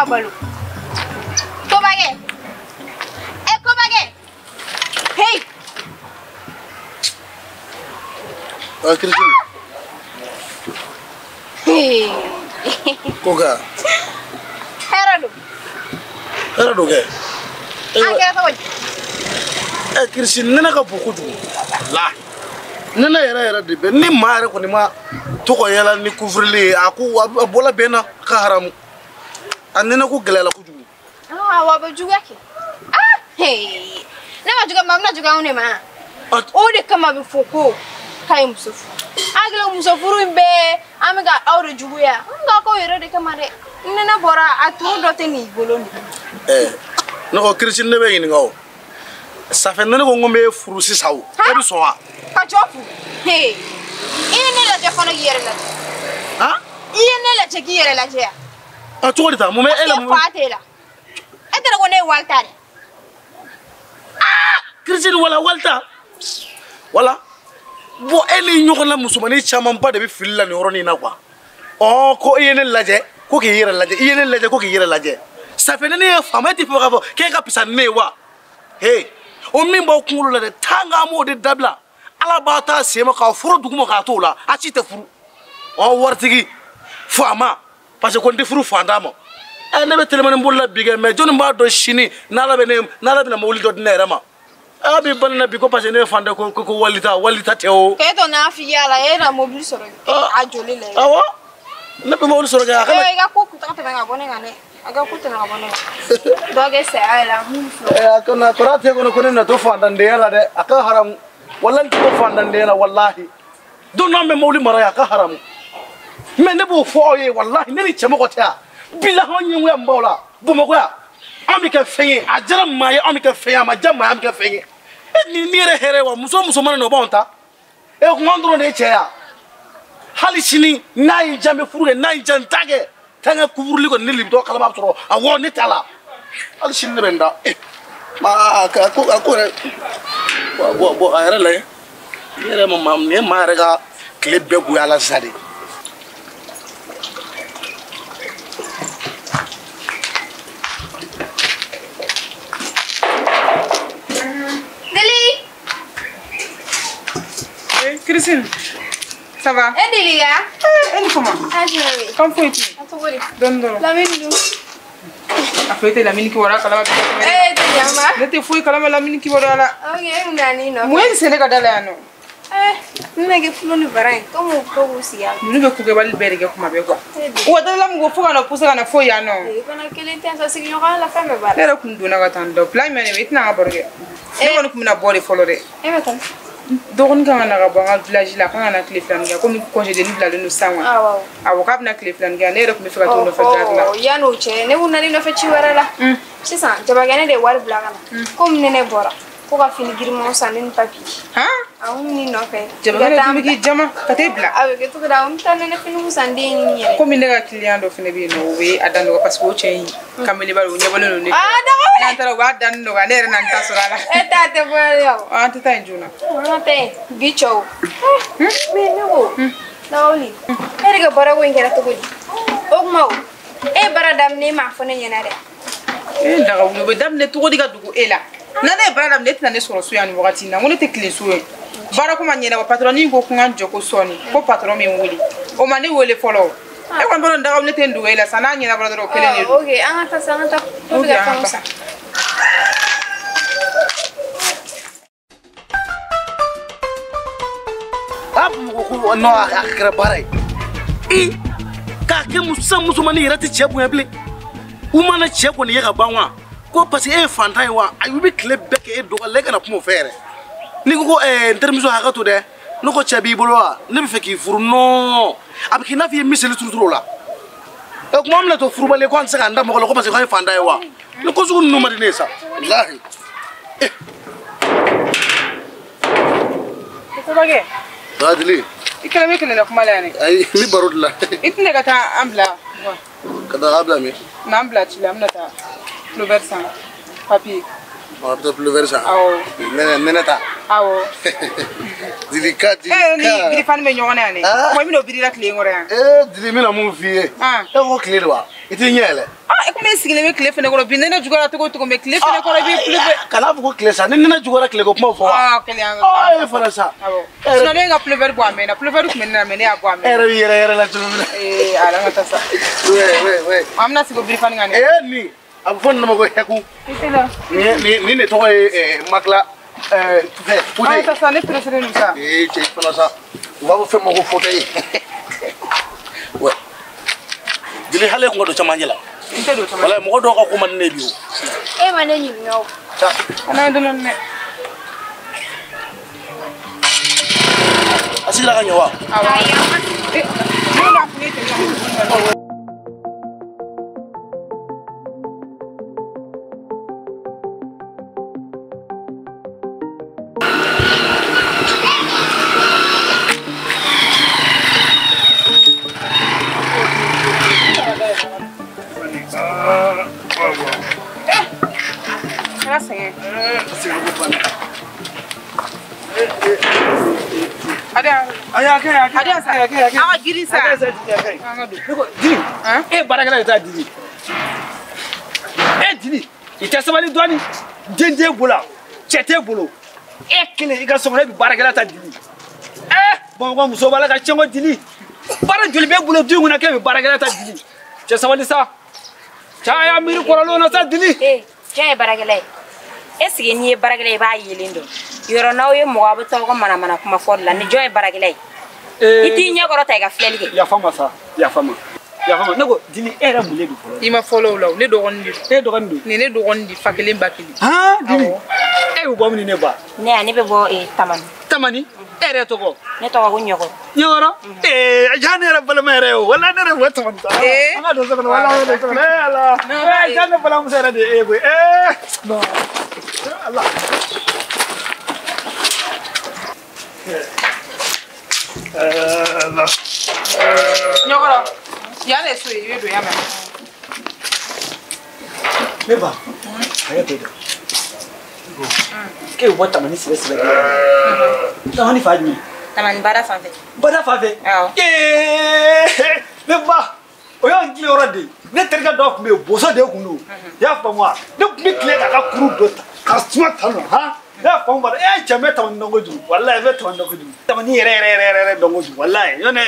balu. Kobage. Kobage. Hey. Christine. Hey. Koga. Herado ke. Christine nana ka beaucoup du. La. Nana yara de be ni mare ko ni ma to ko yala ni couvrir aku bola bena ka haram. Anena ko gelela ku jugu. Ah, wa ba juga ke. Ah, hey. Na ma juga mamna juga une ma. O de kama bi foko kai musufu. Agla musufuru imbe amiga awre jugu ya. Nga ko yere de kama de. Nena bora atu do te ni boloni. No Christine ne be yin ngawo. Ça fait nana ko ngombe furu si saw. E bi so wa. Ka jofu. Hey. Ine la je kono yere la. Ha? Ine la je ki yere la je. A to dita mo me ele mo. Fatela. Etera ko ne walta de. Christine wala walta. Wala. Bo eli nyoko la musumani chama mpa de bi filla ni horoni na kwa. Oh ko yene laje ko ki yere laje yene laje ko ki yere laje. Ça fait ne fama ti fo ka ke ka pisa ne wa. Hey. O min ba kungulu la de tanga mo de dabla. Ala ba ta sema ka furo dugumo ka to la a ci te furu. O wartigi fama parce que on te furu fanda mo. Ne be telemane mbolla bige me joni ba do shini na la be na mawli do ne rama. Abi banna bi ko parce que ne fanda ko walita teo. Ke to na fi yala era mobile soro. A joli le. Awa. Ne be mawli soro ga kala. Ga ko kuta ta nga bone ngane. Aga kuta nga bone. Doge se ala hunflo. Akona korate ko na to fanda ndela de aka haram. Wallahi to fanda ndela wallahi. Do no me mawli mara aka haram. Mais ne bo fo ye wallahi ne ni chemo ko ta. Bila honyi we mbola. Bu mo ko ya. Ami ka feye ajara maye ami ka feye ma jama ami ka feye. Ni re here wa muso mana no bonta. E ko ngondro ne cheya. Hali sini nayi jambe furuge nayi jantage. Tanga kuburli ko ni libdo kala ba toro. Awo ni tala. Hali sini ne benda. Ma ako re. Bo ayre le. Yere mam ne ma rega clip be bu yala sadi. Christine, ça va? Delia. Elle comment? Ah, je vais. Comment faut-il? Donne. La mine. Afete la mini ki wara kala. Delia ma. Ne te fui kala la mini ki wara la. Okay, nani no. Mwen se ne ka dala ya no. Nage fulo ni barai. Como ko usia. Ni be ku ke bali bere ke kuma be ko. O dala mu go fuga na pusa na fo ya no. Kana kele tensa signo la femme bara. Era kun duna ga tan do. Plan mene itna ga borge. E won kuma na bore folore. Metan. Dogon kan na ga banga village la kan na Cleveland ga comme congé de livre la no sawa. Ah waaw. Awo ka na Cleveland ga ne ko mi fika to no fa la. Oh, ya no che ne wona ni no fa ci wara la. Sisa jaba gane de war blaga na. Comme ne bora. Ko ka fini girmo sanin papi. Ha? Awu ni no fe. Jaba gane mi jama ka te bla. Awe ke to da tan ne fini musande ni yele. Comme ne ga client do fini bi no we adando parce que o chen kameli balo nyabalo no ne. Ah da nan tara wa dan no ga ne nan ta sura la. Tate boyo. Ah ta injuna. Te bicho. Me no. Naoli. Erga bara go ingera to gudi. Ogmao. E bara dam ne ma fone yenare. Daga wulu be dam ne to diga dugu ela. Na ne bara dam ne tna ne soro suya ni wakati na ngone te clean suwe. Bara ko manyena ba patron ni go kunga joko soni. Ko patron mi wuli. O mane wole follow. E ko mbaro daga ne te ndugu ela sana nyena bara do pele ni. Okay, anga ta. Ko diga famsa. Ko no akra barai. Ka ke musumani yera ti chebu yable. Umana cheko ni yega banwa. Ko parce que e fantai wa ayubi club beke e doga lega na pumo fere. Ni ko intermiso haka to de. No ko chabi bolwa. Ne be feki furu no. Abiki na fi miseli tuturo la. E ko mamla to furu bale ko an saka ndam ko parce que ko fandai wa. Ni ko zugun no madinesa. Wallahi. Ko bage. Adli. Ikala me kele na kuma la ne. Ay mi barod la. Itne ga ta ambla. Kada abla mi. Na ambla ti la amna ta. Lo versan. Papi. On va plus vers ça. Neneta. Awo. Dilika. Ni grifan me nyona ne. Mo mi no birira kle ngore. Dili mi na mu fie. Wo kle wa. Iti nyele. E ko me sigile me kle fene ko bi nena jugara to ko me kle fene ko bi plus. Kala bu ko kle sa nena jugara kle ko mo fo. Kle anga. Fara sa. Awo. Sino le nga plus ver bo amena. Plus ver ko me na me ne agwa me. Yere la tumina. Ala ngata sa. We. Amna sigo grifan ngane. Ni. Abu fon na mo ko heku. Itela. Ni to makla Pude. Ça ça ne préfère nous ça. Tu fais ça. On va vous faire mon fauteuil. Ouais. Dili hale ko do chamangela. Inte do chamangela. Wala mo do ko man ne biu. Ma ne ni no. Sa. Ana do non ne. Asila ka nyawa. Awa. Ni la fini te. Barakala ta dili. Dili. Ita sabali doni. Dende bula. Chete bulo. Kile iga songre bi barakala ta dili. Bon muso bala ka chengo dili. Bara joli be bulo du nguna ke bi barakala ta dili. Che sabali sa. Cha ya miri koralo na sa dili. Cha barakala. Esige ni barakala ba yelindo. Yoro nawo ye mo abu taw ko mana kuma fodla ni joy barakala. Iti nya goro tay ga fleli. Ya fama sa. Ya fama. Nego dili era mule bi folo. Ima follow law ne do gondi. Ne do gondi fakele bakili. Dili. U bo ni ne ba. Ne ani be bo tamani. Tamani? Ere to go. Ne to go nyoko. Nyoro? Jane era bala mere o. Wala ne re wato man. Anga do so wala do so. Ala. Jane bala mu sera de go. No. Allah. Allah. Nyoko. Ya le so yi do ya ma. Meba. Aya te do. Ke wata mani sibe. Tamani fajmi. Tamani bara fafe. Bara fafe. Meba. Oyo ngile orade. Ne terga do me boso de kunu. Ya fa moi. Ne mi kle ka kuru do ta. Ka sma tano ha. Ya fa mo cheme tamani ndongoju. Wallahi be tamani ndongoju. Tamani re ndongoju. Wallahi yo ne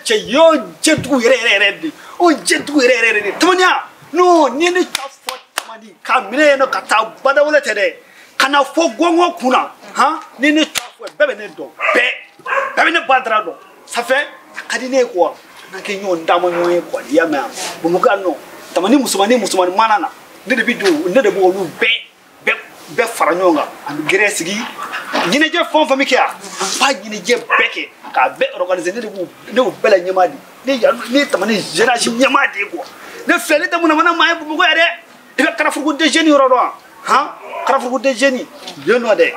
che yo jetu re de. O jetu re de. Tamani no ni ne ta fo tamani. Ka mine no ka ta bada wala tede. Kana fo gongo kuna ha ni ne tafo bebe ne do bebe ne badra do ça fait kadine ko na ke nyo ndamo nyo ko ya ma bumuga no tamani musumani manana ne de bidu ne de bo lu be fara nyonga and gresigi nyine je fon fami ke pa nyine je beke ka be organiser ne de bu bela nyamadi ne tamani génération nyamadi ko ne fele de muna mana mai bumugo ya de be kara fugu de jeni ro do ha karafu de jeni yeno de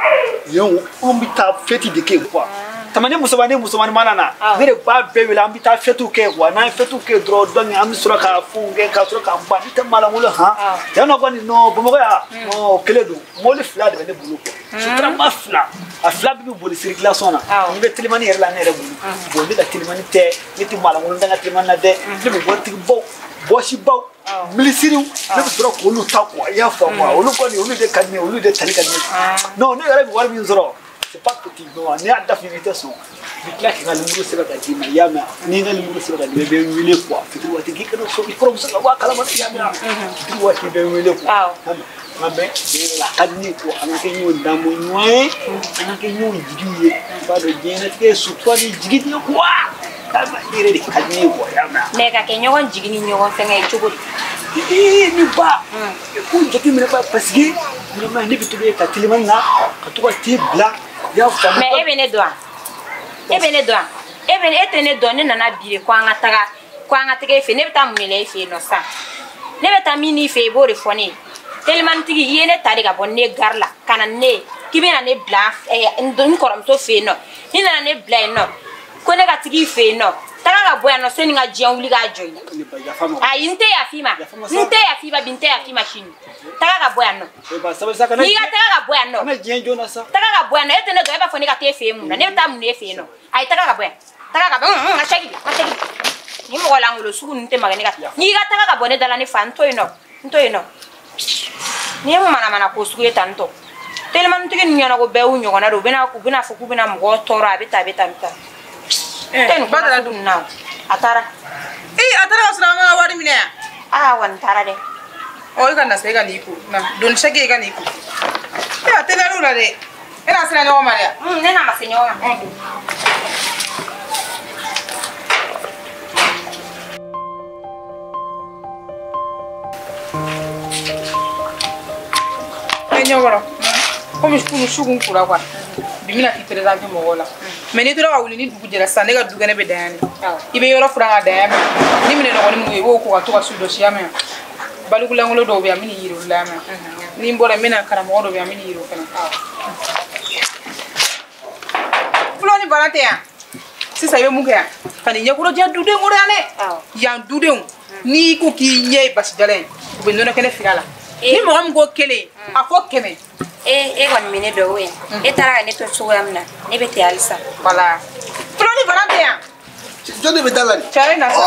yon ombita feti de ke quoi tamane musumani manana ne ba be wala ambita fetu ke quoi na fetu ke dro don am sura ka funge ka sura ka ba ta mala mulo ha yano goni no bomo ya no keledu moli fla de ne bulu ko sutra ma fla a fla bi bulu circulation na nge tilimani yerla ne re bulu bo de tilimani te niti mala mulo ndanga tilimani na de ne bo ti bo boshi bo milisiri ne sura ko lu ta ko ya fa ma olu ko ni olu de kadme olu de tali kadme non ne yare war bi zoro c'est pas petit non ne a d'affinité son bikla ki ngal muru sira da dina yama ni ngal muru sira da be wile ko fitu wati ki kana so ikrom sa wa kala ma yama fitu wati be wile ko mabe la kadni ko anake nyu ndamo nyoy anake nyu jigiye ba do jena ke su to ni jigiti ko kama dire di kadni ko yama me ka ke nyogon jigini nyogon fenga chuguri ni ba ko joti mena ba pasgi ni ma ni bitu be ka tiliman na ka to ti bla ya fa me ebene doa ebene etene do ni nana bire ko anga taga fe ne beta mumele fe no sa ne beta mini fe bo re foni tellement tigi yene tari ga bonne garla kana ne kibena ne bla ndon koram to fe no ni nana ne bla no ko ne ga tigi fe no taga ka bɔ yan nɔ sani ka diɲɛ wuli k'a jɔ i la ayi n tɛ yafi ma n tɛ yafi ma bi n tɛ yafi ma sini taga ka bɔ yan nɔ n'i ka taga ka bɔ yan nɔ taga ka bɔ yan nɔ e tɛ ne dɔn e b'a fɔ ne ka taa e fɛ yen mun na ne bɛ taa mun de e fɛ yen nɔ ayi taga ka bɔ yan taga ka bɔ n ka segin ni mɔgɔ langolo sugu ninnu tɛ magɛ ne ka n'i ka taga ka bɔ ne da la ne fa n to yen nɔ ni ye mun manamana ko sugu ye tan tɔ telemanitigi ninnu ɲɛna ko bɛɛ y'u ɲɔgɔnna de u bɛna fɔ k'u bɛna mɔgɔ tɔɔrɔ a bɛ tan tɛ nin kuma sugu ninnu na a taara a taara ka sɔrɔ an ka wari minɛ yan wa nin taara dɛ e ka na sa e ka n'i ko na doni sɛki e ka n'i ko a teliyar'u la dɛ e n'a sera ɲɔgɔn ma dɛ ne n'a ma se ɲɔgɔn ma ɲɛkɔrɔ komi kunu sugu kura quoi bi mina k'i présenter mɔgɔw la mais n'i tora ka wuli ni dugu jɛra sisan ne ka dukɛnɛ bɛ dan yan de i bɛ yɔrɔ furan ka dan yan mɛn ni minɛ nɔgɔnin minnu ye i b'o ko ka to ka su dɔ siya mɛn balikulankolon dɔw bɛ yan n bɛ n'i yiri olu la yan mɛn ni n bɔra n bɛna karamɔgɔ dɔw bɛ yan n bɛ n'i yiri o fana fɔlɔ ni bana tɛ yan sisan i bɛ mun kɛ yan ka nin ɲɛkɔrɔdiya dudenw o de yan dɛ yan dudenw n'i ko k'i ɲɛ ye basijalan ye u bɛ nɔnɔ kɛnɛ fili a la ni mɔgɔ min ko kelen a fɔ 100 e kɔni minɛ dɔ o ye e taara ka ne to cogoya min na ne bɛ ten halisa voilà fɔlɔ ni bana tɛ yan jɔn de bɛ da la nin cari na sa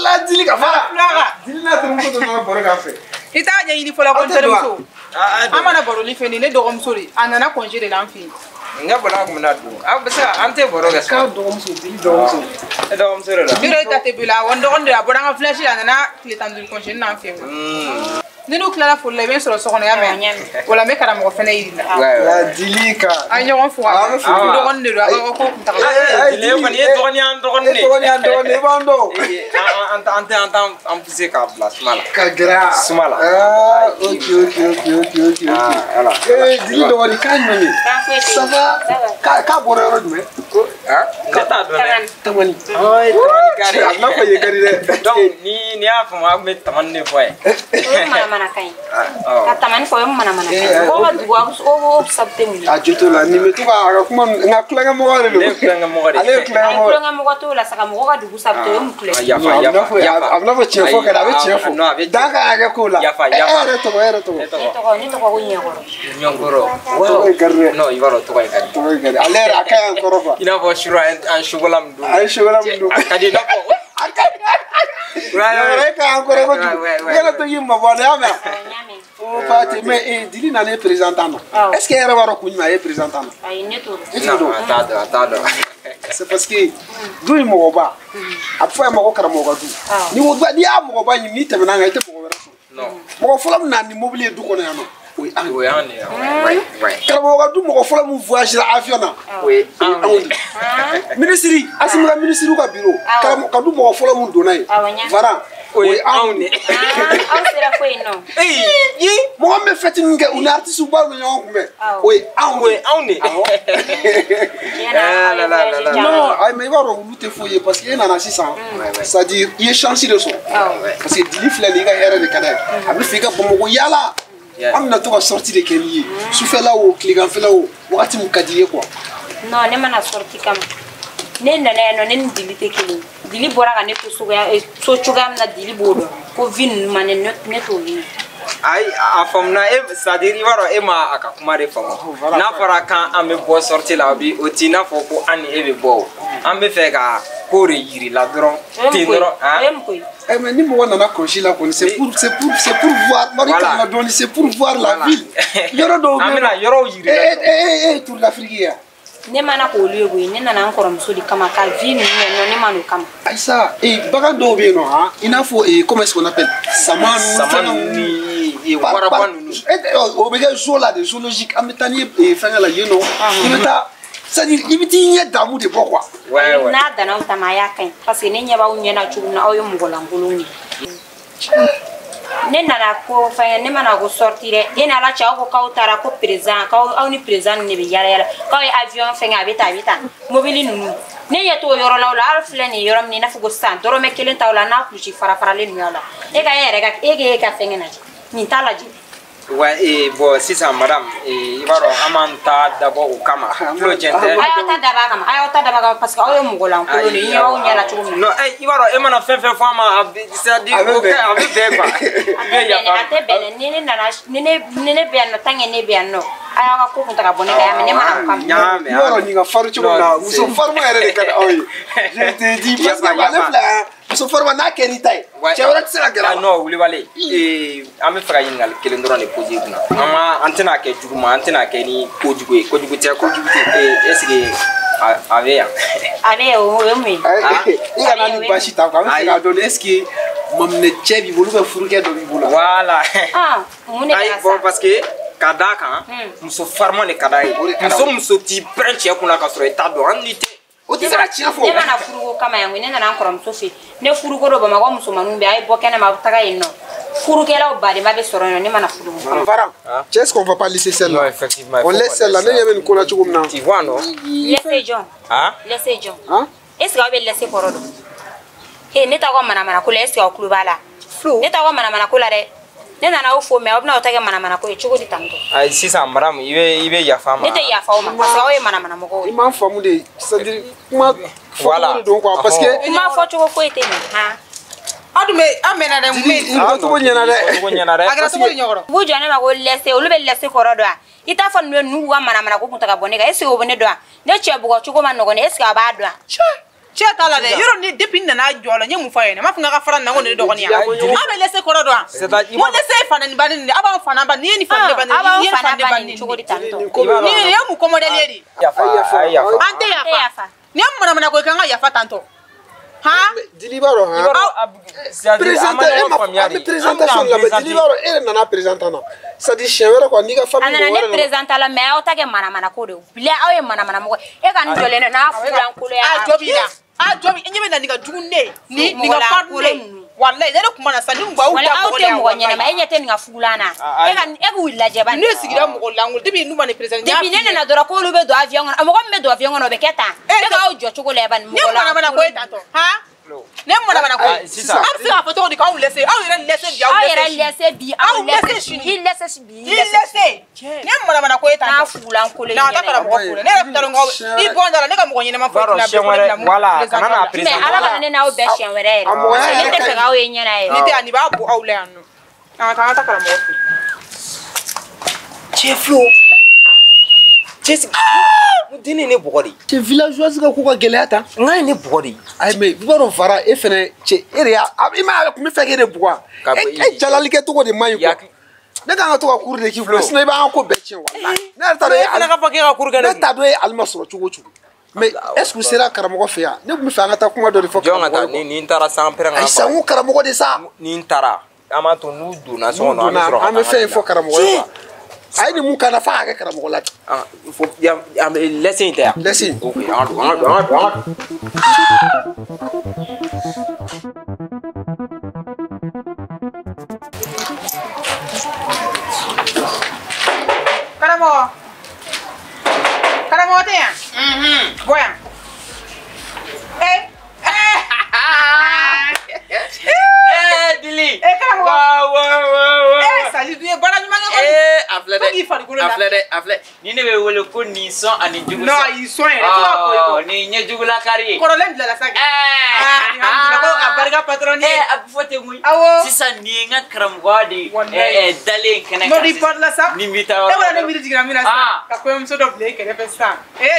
la dili ka fara dili n'a tɛmɛ ko dɔ nana baro k'a fɛ i t'a ɲɛɲini fɔlɔ ko n terimuso an mana baroli fɛ nin ne dɔgɔmuso de a nana congé de la an fɛ yen ne bɔra kun bɛna don aw bɛ se ka an tɛ baro kɛ sa k'a dɔgɔmuso dili dɔgɔmuso e dɔgɔmuso de la yɔrɔ e ta tɛ bi la wa n dɔgɔnin de a bɔra an ka village la a nana tile 15 congé n'an fɛ yen ni n'u tilala foli la i bɛ n sɔrɔ so kɔnɔ ya mɛn wala n bɛ karamɔgɔ fɛnɛ yiri la la dili ka an ye ɲɔgɔn fo dɔgɔnin de don a ko kun taga dili kɔni ye dɔgɔnin y'an dɔgɔnin de dɔgɔnin i b'an dɔn an tɛ an poussé k'a bila suma la ka gɛrɛ suma la ok dili dɔgɔnin k'a ɲɔni ça va k'a bɔra yɔrɔ jumɛn ne t'a dɔn dɛ tamani tamani kari a n'a fɔ ye kari dɛ donc ni y'a faamu an bɛ tamani de fɔ ye mana kaɲi ka tamani fɔ o ye manamana kaɲi o ka dugu o sabu tɛ mun ye a jo t'o la nin bɛ to ka kuma nka tulonkɛmɔgɔ de don ne ye tulonkɛmɔgɔ de ye ale ye tulonkɛmɔgɔ tulonkɛmɔgɔ t'o la sa ka mɔgɔ ka dugu sabu tɛ o ye mun tulon ye a bɛ n'a fɔ tiɲɛ fɔ kɛra a bɛ tiɲɛ fɔ dan ka hakɛ k'o la e yɛrɛ tɔgɔ ne tɔgɔ ko ɲɛkɔrɔ ɲɔnkɔrɔ tɔgɔ ye gari dɛ non i b'a dɔn tɔgɔ ye gari tɔgɔ ye gari ale yɛrɛ a ka ɲi an kɔrɔ quoi i n'a fɔ sura an chocolat min dun a ye chocolat min dun a ka di i n'a fɔ e ka an kɔrɔ kojugu i kana to k'i mabɔ ne y'a mɛn o Fati mais dili na ne présentant na est ce que yɛrɛ b'a dɔn kun jumɛn a ye présentant na ayi ne t'o e t'o dɔn a t'a dɔn c'est parce que du ye mɔgɔba a bɛ fɔ a ma ko karamɔgɔ ka du n'i y'a mɔgɔba ɲini n'i tɛmɛna an kan i tɛ mɔgɔ wɛrɛ sɔrɔ mɔgɔ fɔlɔ min na ni mobili ye du kɔnɔ yan nɔ o ye an de ye karamɔgɔ ka du mɔgɔ fɔlɔ min voyagera avion na o ye anw de ministre Asimi ka ministre ka bureau ka du mɔgɔ fɔlɔ min donna yen Varan o ye anw de aw sera ko yen nɔ mɔgɔ min bɛ fête min kɛ u ni artiste baw bɛ ɲɔgɔn kunbɛn o ye anw de non ayi mais i b'a dɔn olu tɛ foyi ye parce que e nana sisan c'est à dire i ye chance de sɔrɔ parce que dili filɛ nin i ka hɛrɛ de ka d'a ye a bɛ fɛ i ka Bamakɔ yaala an bɛna to ka sortie de kɛ n'i ye sufɛla o tileganfɛla o wagati min ka di i ye quoi non ne mana sortie kama ne nana yan nɔ ne ni dili tɛ kelen dili bɔra ka ne to so cogoya min na dili b'o dɔn ko vie ninnu ma ne t'o ye ayi a faamuna c'est à dire i b'a dɔn e ma a ka kuma de faamu n'a fɔra k'an bɛ bɔ sortie la o t'i n'a fɔ ko an ni e bɛ bɔ o an bɛ fɛ ka ko de yiri la dɔrɔn ten dɔrɔn mais ni mɔgɔ nana kɔlɔsi la kɔni c'est pour voir mari kan ka dɔɔni c'est pour voir la ville yɔrɔ dɔw bɛ an bɛna yɔrɔw yiri la e tour l'Afrique yan ne mana k'olu ye koyi ne nana n kɔrɔmuso de kama ka vie ninnu yan nɔ ne ma n'o kama ayisa bagan dɔw bɛ yen nɔ i n'a fɔ comment est-ce qu'on appelle sama ni waraba ninnu o bɛ kɛ zoo la de zoologique an bɛ taa ni fɛngɛ la yen nɔ i bɛ taa c'est-à-dire i bɛ t'i ɲɛ damu de bɔ quoi n'a danna aw ta ma a y'a ka ɲi parce que ne ɲɛ b'aw ɲɛ na cogo min na aw ye mɔgɔ lankolonw ye ne nana ko fɛn ne mana ko sortie dɛ e n'ala cɛ aw ko k'aw taara ko président k'aw ni président de bɛ yala yala k'aw ye avion fɛngɛ a bɛ tan mobili ninnu ne ɲɛ t'o yɔrɔ la o la aw filɛ nin yɔrɔ min i n'a fɔ ko sisan dɔrɔmɛ 1 t'aw la n'a kulusi fara faralen ninnu y'aw la e ka fɛngɛ lajɛ nin t'a lajɛ Ouais, bon, si ça, madame, il va remonter d'abord au Kama. Le gender. Parce que non, il va remonter faire femme c'est-à-dire avec des quoi. So forma na kenita cewra tsira gara no wuli wale ame fra yingal kelen dron e poser kuna ama antena ke juguma antena ke ni kojugo te esige avea o mi ina na ni bashi ta kwa mfika do eski mamne chebi bolu be furuke do bibula voilà mune bon parce que kadaka muso farma ne kadai muso ti prenche kuna ka soro eta do andite o ti sara chia fo ne mana furugo kama yangu ne na nkora msofi ne furugo do bama kwa musomanu be ay bokene ma taga ino furugela o bari ma be soro ne mana furugo Farah, est-ce qu'on va pas laisser celle-là? Non, effectivement. On laisse celle-là, ne yeme nkola chugumna. Tu vois non? Laissez John. Hein? Laissez John. Hein? Est-ce que vous avez laissé Korodo? Eh, ne ta ko mana ko est-ce que o kluba la? Flo. Ne ta ko mana ko la de. Ne na na o fo me obna o ta ke mana ko e chugo di tanto. Ai si ça madame, il veut ya femme. Ne te ya fa o ma parce que o e mana mo ko. Il m'a famu de, c'est-à-dire comment voilà donc quoi parce que ma fo chugo ko ete ni, ha. Adume amena de mumenti. Ah, to nyana de. Agra to nyoro. Bu jone ma ko laissé o lebe laissé Korodo a. Ita fa no nu wa mana ko kunta ka boneka ese o bone do a. Ne che bu ko chugo ma no ko ne ese ka ba do a. Che tala de yoro ni depuis na jolo nyemu fa yene ma funga ka fara na ngone do goni ya ame laissé Korodo a mo laissé fa na ni ba ni aba fa na ba ni fa ne ba ni fa ne ba ni chugo di tanto ni ya mu ko model yedi ya fa ante ya fa ni amana ko kan ya fa tanto ha Dilibaro ha présentation la Dilibaro elle nana présentana ça dit chevere ko ni ka famille ana ne présenta la mais o ta ke mana ko do bile awe mana mo e kan jole na fulan kulo ya jobi nyebe na niga jugunne ni ga farle wallahi dare kuma na sani ngwa wala awte mo nyene ma enyete nga fulana e kan e ku willa jeba ne sigira mo langul dibi numa ne president dibi ne na dora ko lu be do avion mo ko me do avion no be keta e ga o jo chugo le ban mo la mana ko etato ha ne mo na mana ko am si a photo di ka on laisser aw yere laisser bi aw laisser bi ne mo na mana ko etato na fulan ko le na ta kara mo ko ne ra talo ngo I bonda ne ka mo nyene ma fo na be voilà kana na president mais ala kana ne na o be shen were ne te ka o yenyana e ni te ani ba bu aw le anu ta kara mo ko Cheflo Chesi Mudine ne bogori. Che villageoise ka ko ka gelata. Ngai ne bogori. Ay mais baro fara e fene che area ima ko mi feke de bugwa. E jalali ke to ko de mayu ko. Ne ka to ka cour de ki flo. Sino ba ko bechin wallahi. Ne ta do ala ka fake ka cour ga. Ne ta do almasro chugo chugo. Mais est-ce que sera karamogo feya? Ne mi fa ngata kuma do de fo. Jonga ni ntara sans prendre. Ay sangu karamogo de sa. Ni ntara. Ama to nu do na so no amesro. Ame fe fo karamogo ba. Ay ni mu kana fa ga karamogo la. Ah, il faut laisser inter. Laissez. OK, Karamo te ya? Boya. Dili. Karamo. Wow. Salut tu es bana nyuma ngako. Afle. Ni ne be wole ko ni son ani jugu. No, ils sont là. Ni nye jugu la kari. Korolem de la saga. Alhamdulillah ko abarga patroni. Abu fote muy. Awo. Sisa ni nga kram gwadi. Dale kana. No di parla sa. Ni mita. Wala ne miri digra mina sa. Ka ko yum so do play kere pesa.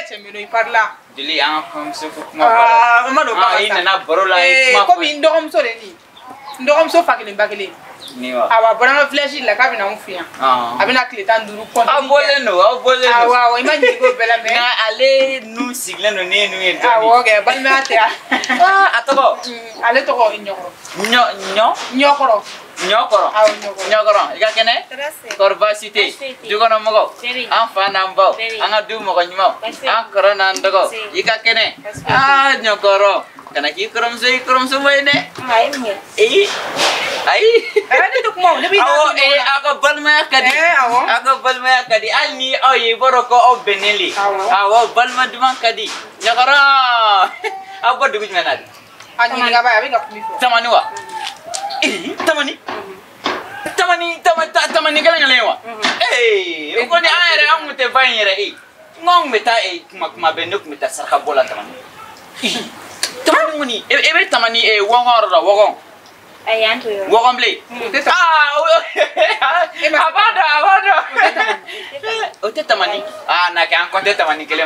Chemi no parla. Dili an kom so ko kuma bara. Ma do ba. Ina na barola kuma. Ko mi ndogom so le ni. Ndogom so fakile mbakile. Niwa. Awa bona flash la ka bina unfia. Abina kleta nduru konti. Abole no. Awa imagine go bela me. Na ale nu sigle no ne nu en. Awa ke balma te. Atoko. Ale to ko nyokoro. Nyokoro. Awa Nyokoro. Ika kene? Korbasite. Jugono mogo. Anfa nambo. Anga du mogo nyimo. Ankoro nandogo. Ika kene? Nyokoro. Kana ki krom so moine. Ai. Ani to kuma ne bi na. Ako balma kadi. Alni oye boroko o beneli. Awo balma duman kadi. Nyokoro. Abo dugu menad. Ani ni ga ba abi ga kumifo. Tamani wa. Tamani tamani kala ngalewa ko ni ayre am te vayere ngong meta kuma benuk meta sarka bola tamani muni ebe tamani wongor da wogon ayanto yo wogon ble abada o te tamani na ka an konte tamani kele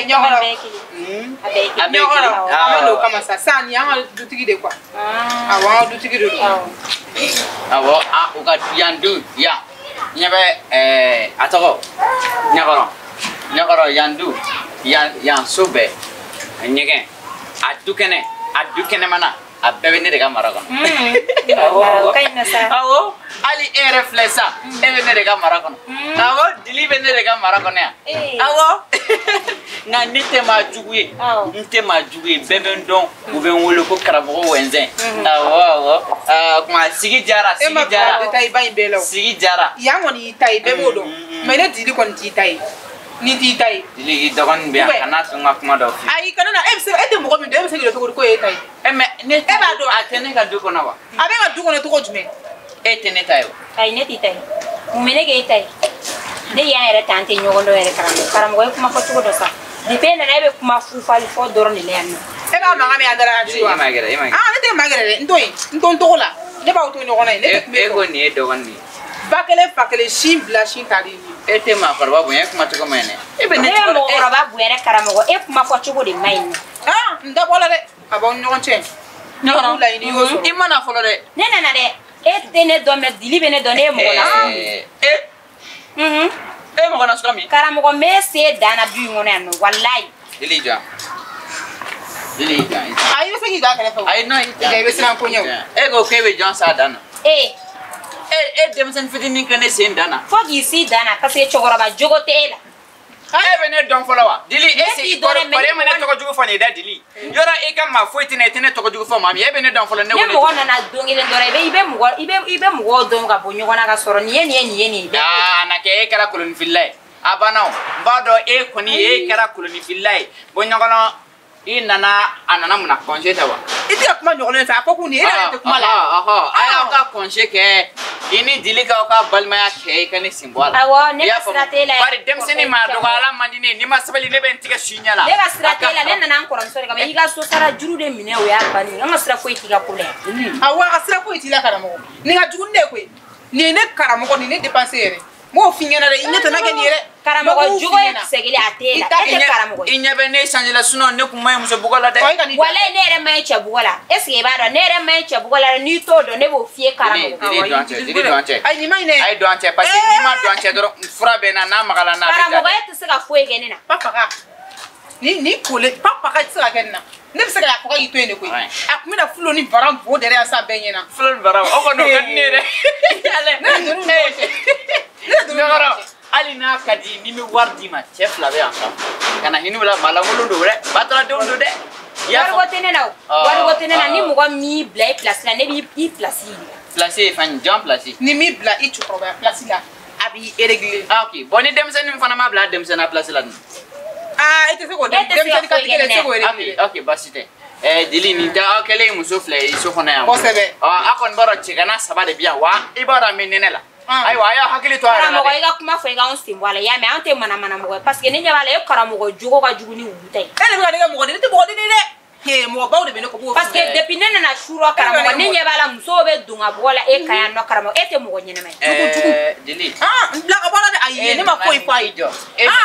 nyogoro abeki amalo kama sasa ni anga dutigi de quoi awa dutigi de awo uga yandu ya nyabe atoko nyagoro yandu yan sobe nyege adukene mana abebe ne daga marakon kayna sa awo ali reflexa ebe ne daga marakon awo dilibe ne daga marakon ya awo na nite ma juguye bebe ndon ube wolo ko karabo wenzen awo kuma sigi jara tay bay belo sigi jara yangoni tay bebe do mele dili kon ti tay ni ti tay dili dogon be kana sunga kuma do ay kana na ete mo ko mi do ebe se do ko e tay me ne eba do atene ka duko na wa abe ka duko na to ko jume etene tayo ay ne ti tay mumene ge tay ne ya era tante nyogondo era karam go kuma ko tugo do sa dipende na ebe kuma fu fali fo doro ni lenno eba ma ngame andara jiwa magere ne te magere ndon to la ne ba to nyogona ne te ego ni dogon ni bakele shin bla shin tari ete ma farwa bu kuma to kuma ne ebe ne to roba bu era karamo kuma fo tugo de mayin nda bola de abon nyogon chen nyogona la ini go so imana folo de ne de ete ne do me dilibe ne do ne mo na mo na skami karamo go me se dana du ngona no wallahi dilija ayi se gi da kale fa ay no ga be sina ko nyaw ego kebe jon sa dana dem sen fitini kane sen dana fogi si dana parce que chogora ba jogote ela ebe ne don folowa dili esi gore me ne to jugo fani da dili yora e kam ma foiti ne tene to jugo fo mami ebe ne don folo ne woni mo wona na dongile ndore ibe mo don ga bonyo gona ga soro ni yeni na ke e kala kulun fillai abana bado e koni e kala kulun fillai bonyo gona anana muna congé tawa iti akuma nyogole fa ko kuni ila te kuma la aya ka congé ke ini dili ka balmaya ke kani symbole awo ne stratela bari demseni ma do ala mandine ni ma sabali ne ben tiga signala ne stratela ne nana ko ramso ka iga so sara juru de mine o ya bani ngama stra ko itiga pole awa asra ko itila karamo ni ga junde ko ni ne karamo ko ni ne dépenser mo finyana de ineta na ke ni re karamo ko jugo e segele atela ete karamo ko inya be ne changer la suno ne kuma muso bugola de wala ne re mai che bugola eske ba do ne re mai che bugola ni to do ne bo fie karamo ay ni mai ne ay do ante parce que ni ma do ante do fura be na magala na karamo ko ete se ka foe gene na papa ka ni kole papa ka tsira kenna ne bisa ka ko yito ene ko akumina fulo ni baram bo dere asa benyena fulo baram o ko no kan ne de ale ne ali na kadi ni mi wardi ma chef la be aka kana hinu la mala mulu do re batla do de ya war gotene na ni mo ko mi blay place la ne bi place fan jump place ni mi bla i tu proba place la abi irrégulier ok boni dem sen fana ma bla dem sen na place la ite se ko dem sen ka tikele se ko irrégulier ok basite dili ni da akele muso fle iso fana ya ko sebe akon baro chikana sabade bia wa ibara menenela aywa ya hakili to ara mo iga kuma fo iga on simbola ya me ante mana mo parce que ni nyabala e karamo go jugo ga jugu ni wutai ele bi ga mo go ni te bo ni de he mo ba de be ko bo parce que depuis nena na shuro karamo ni nyabala muso be dunga bola e kaya no karamo ete mo go nyene mai jugu dili bla ka bola de ayi ni ma ko ifa ijo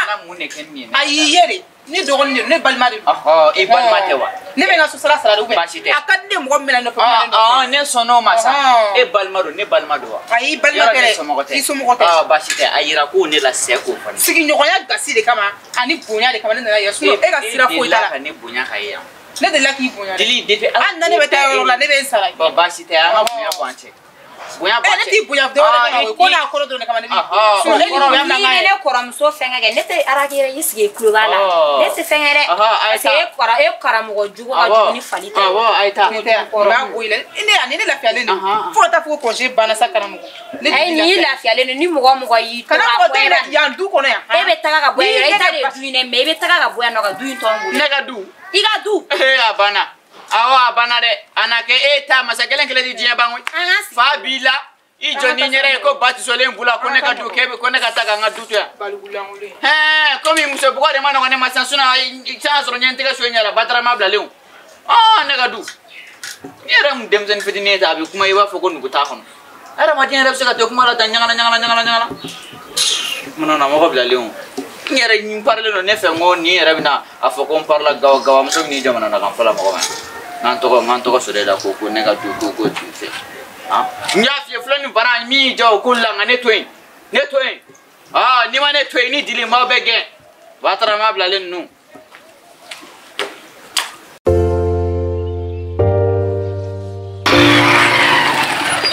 na mu ne ken ni ayi yere ni dogon ni ne balma de e balma te wa ne be na so sala de ube akade mo go mena no pa ne sono masa e balma do ne balma do ayi balma kere iso mo ko basite ayira ko ne la seko fani sigi nyogonya gasi de kama ani bonya de kama ne na yesu e ga sira fo itala ne bonya kaya ne de laki bonya dili de anda ne beta la ne be sara basite ama bonya kwanche bonya ba ne ti bonya do ne ko na ko do ne kama ne bi so ne ko ni ne ko ram so fenga ge ne te aragere yisge klubala ne te fengere e kora mo go jugo ga jugo ni falita aita ba ko ile ne la fiale ne fo ta fo congé bana sakana mo ai ni la fiale ne ni mo go yi kana ko de ya ndu ko ne e be taga ga boya ita de duine me be taga ga boya no ga duin to ngulu ne ga du iga du abana awa abana de anake eta masakelen kele di jiya bangu fa bila I joni nyere ko bati solen bula ko ne ka du kebe ko ne ka taka nga dutu ya. Komi muso bugo de mano ne masansuna sa soro nyente ka so nyara batara mabla lew. Ne ka du. Nyere mu demzen fitine ta bi kuma iwa fo ko nugo ta kono. Ara ma tin rabse ka to kuma la nyangala. Mono na mo ko bla lew. Nyere nyi parle no ne fe ngo ni era bina afo ko parla gawa muso ni jamana na kan fala mo ko man to ko so de da ko ne ka du ko tu fe. Nya fi fulani bara mi jaw kulanga netwen ni ma netwen ni dili ma bege batara ma blalen nu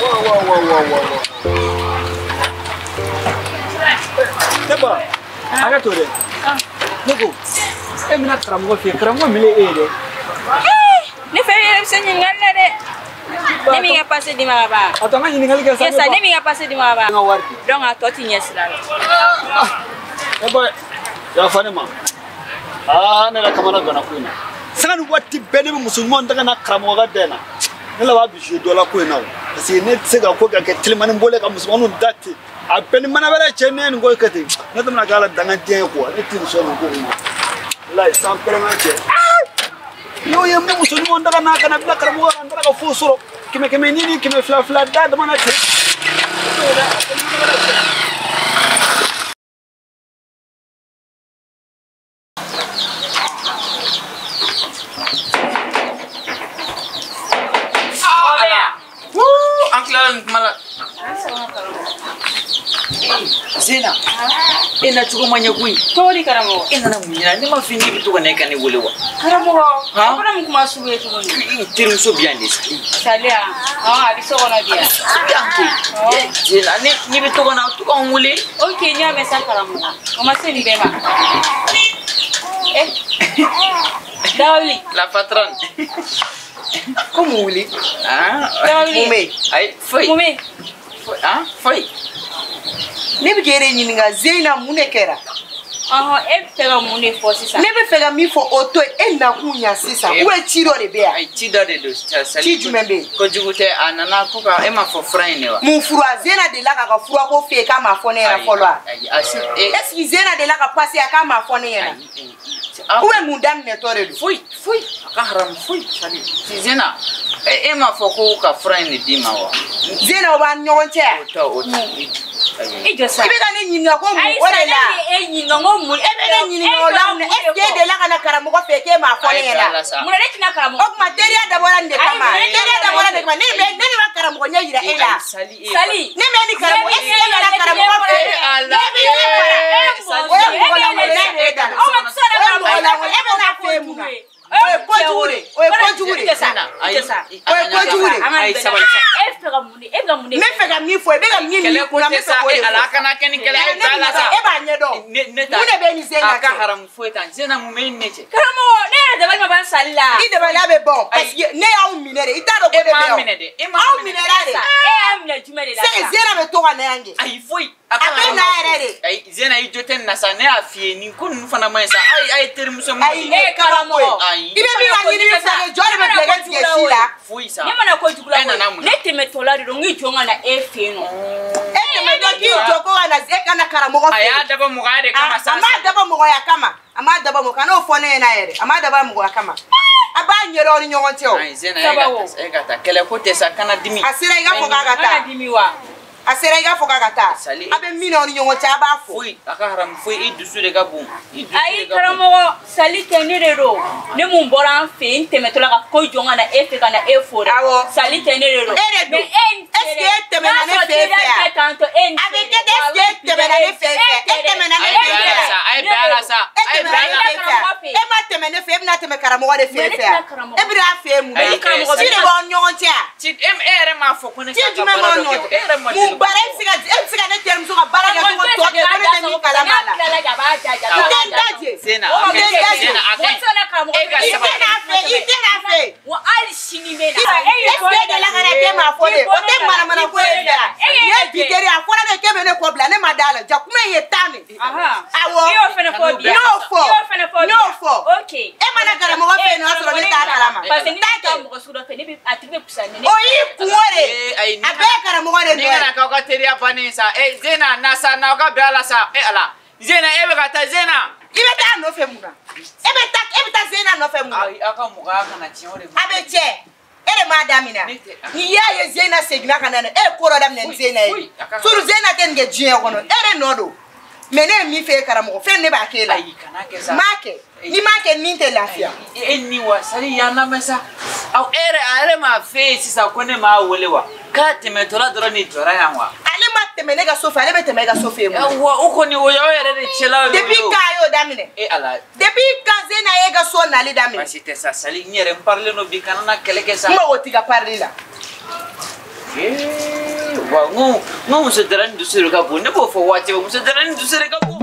wow Teba aga tore nugo emina karamogo mile ede ne fe senyi ngalla de Nemi nga passé di maba. Atanga nyini ngali ka sa. Yes, nemi nga passé di maba. Nga warki. Donc a toti nyesla. Eba ya fane ma. Ne la kamana gana kuina. Sanga ni wati bene musulman daga na kramo ga dena. Ne la wa bi je dola kuina. Parce ne tsega ko ga ke tilman mbole ka musulmanu datti. A bene mana bala chene ngo kati. Na tamna gala danga tie ko. Ne tin so ngo ko. La sam permanente. Yo yem ne musulman daga na kana bila kramo ga ndara ka fusuro. Kime nini kime fla da mana te. Zena ina chuko manya kui Tori karamo. ina na munyina ni mafini bitu ko neka ni wolewa Karamo. Akona mukuma suwe tu ni. tiru so biande Salia. Abiso kona dia. biante Zena ni bitu ko na tu ko wole Okay, nya mesa karamo. Oma se ni bema. Dawli. la patronne Como wuli? Mume ay foi Mume. foi Ne bi gere ɲininka Zeyna mun de kɛra? E bɛ fɛ ka mun de fɔ sisan? Ne bɛ fɛ ka min fɔ o to e nakun ɲa sisan ou bien ci dɔ de bɛ yan? ay ci dɔ de don Ci jumɛn bɛ yen? kojugu tɛ a nana ko ka e ma fɔ fura in de wa Mun fura? Zeyna delila k'a ka fura ko f'e ye k'a m'a fɔ ne ɲɛna fɔlɔ wa? Est ce que Zeyna delila ka passe yan k'a m'a fɔ ne ɲɛna? Ou bien mun daminɛtɔ de don? foyi a ka haramu foyi Zena e ma fɔ ko ka fura in de d'i ma wa Zeyna o b'an ni ɲɔgɔn cɛ yan? o I jɔ sa. I bɛ ka ne ɲininka ko mun o de la? E ɲininka ko mun? E bɛ ne ɲininka o la mun? Est ce que e delila ka na karamɔgɔ fɛ k'e m'a fɔ ne ɲɛna? Mun ne tɛna karamɔgɔ? O tuma teriya dabɔra nin de kama. Teriya dabɔra nin de kama. Ne de ma karamɔgɔ ɲɛ yira e la. Sali. Ne bɛ ni karamɔgɔ. Est ce que e bɛ na karamɔgɔ fɛ? Ne bɛ ne fara. O ye mɔgɔ lankolon ye e da la. O ye mɔgɔ lankolon. E bɛ n'a fɛ mun na? O ye kojugu de. O ye kojugu de. O ye kojugu de. Ayi sabali sa. E bɛ fɛ ka mun de? E bɛ ka mun de? Ne fɛ ka min fɔ e bɛ ka min min kunna n bɛ fɛ k'o de fɔ. ala kana kɛ ni kɛlɛ ye bala sa E b'a ɲɛ dɔn. ne ta Mun de bɛ nin Zeyna a ka cɛ? haramu foyi tan Zena mun bɛ ne cɛ Karamɔgɔ, ne yɛrɛ dabali ma ban sali la. I dabaliya bɛ bɔn parce que ne y'aw minɛ de. I t'a dɔn ko e de bɛ m'a yan. minɛ dɛ e m'a Aw minɛ minɛra de. E y'a minɛ jumɛn de la? C'est que Zeyna bɛ to ka na yan de. ayi foyi A bɛ na yɛrɛ de. ayi Zena i jo tɛ nin na sa ne y'a f'i ye nin ko ninnu fana ma ɲi sa a ye terimuso mun Ayi ne ye kabako ye. ayi I bɛ min ka ɲini min fɛ jɔ de bɛ bilɛkɛ tigɛ si la. foyi sa Ne mana kojugu la E nana mun na? ne tɛmɛtɔla de don n k'i jɔ ka na e fɛ yen nɔ. E tɛmɛ dɔ k'i jɔ ko ka na e ka na karamɔgɔ fɛ a yen. y'a dabɔ mɔgɔya de kama sa A m'a dabɔ mɔgɔya kama. A m'a dabɔ mɔgɔ kan'o fɔ ne ɲɛna yɛrɛ. A m'a dabɔ mɔgɔya kama. A b'a ɲɛdɔn ni ɲɔgɔn cɛ o. ayi Zena e ka taa kɛlɛ ko tɛ sa kana dimi A sera i ka fɔ k'a ka Kana taa. dimi wa? A sera i ka fɔ k'a ka taa. Sali. A bɛ min na o ni ɲɔgɔn cɛ a b'a fɔ. foyi a ka haramu foyi i dusu de ka bon i dusu Ayi de ka bon karamɔgɔ, sali tɛ ne de don. Ne mun bɔra an fɛ yen, n tɛmɛtɔla ka ko jɔ ka na e fɛ ka na e fo dɛ. Awɔ. Sali tɛ ne de don. E de don. Mais e n Est-ce que e tɛmɛna ne fɛ yen fɛ yan? N'a fɔ teriya tantɔ e n A bɛ kɛ est-ce que e tɛmɛna ne fɛ yen fɛ? E tɛmɛna ne a ye fɛ yen bɛn a la fɛ? sa a ye bɛn a la sa E a ye tɛmɛna bɛn a ne la fɛ yen fɛ? E ma tɛmɛ ne fɛ e bɛna tɛmɛ karamɔgɔ de fɛ yen fɛ yan? E bɛ n'a fɛ yen mun na? Ayi, karamɔgɔ Ci de b'aw ni ɲɔgɔn cɛ yan. ci e yɛrɛ m'a fɔ ko ne Ci k'a ka jumɛn baara b'aw dɔ ni kɛ ɲɔgɔn e yɛrɛ ma cɛ? Mun baara e bɛ se ka ne terimuso ka baara kɛ cogo tɔ kɛ ko ne tɛ min kalama la? I tɛ n daje. Zena O tɛ n daje. Zena a ka ɲi e ka I tɛ sabali n'a fɛ. I tɛ n'a fɛ. Wa hali sini bɛ na. Est-ce que e delila ka na k'e m'a fɔ de? O tɛ mana ko ye ye biteri a fɔra de k'e bɛ ne kɔ bila ne ma da la jakuma ye tan de awɔ i y'o fɛnɛ fɔ bi y'o fɔ ok e mana karamɔgɔ fɛ yen nɔ sɔrɔ ne t'a kalama parce que ni ne taa mɔgɔ sugu dɔ fɛ ne bɛ a tigi bɛ pusa ne o y'i kungo de a bɛɛ ye karamɔgɔ de ni kana k'aw ka teriya bannen sa Zena na sa n'aw ka bɛn a la sa ala Zena e bɛ ka taa Zena i bɛ taa nɔfɛ mun na e bɛ taa Zena nɔfɛ mun na aw ka mɔgɔya kana tiɲɛ o de a bɛ tiɲɛ e de m'a daminɛ ni y'a ye Zena seginna ka na ne e ko dɔ daminɛ ni Zena ye surtout Zena tɛ nin kɛ diɲɛ kɔnɔ e de nɔ don mais ne ye min f'e ye karamɔgɔ fɛn ne b'a k'e la m'a kɛ ni m'a kɛ nin tɛ lafiya e ni wa sari yan lamɛn sa aw a yɛrɛ m'a f'e ye sisan ko ne m'a wele wa k'a tɛmɛtɔla dɔrɔn ni jɔra yan wa ale ma tɛmɛ ne ka so fɛ ale bɛ tɛmɛ e ka so fɛ mun wa o kɔni o y'aw yɛrɛ de cɛla ye depuis k'a y'o daminɛ ala depuis quand Zena y'e ka so nali daminɛ basi tɛ sa sali n yɛrɛ n parlen no bi kana na kɛlɛ kɛ sa n mago t'i ka parli la wa n ko muso dara ni dusu de ka bon ne b'o fɔ waati bɛɛ muso dara ni dusu de ka bon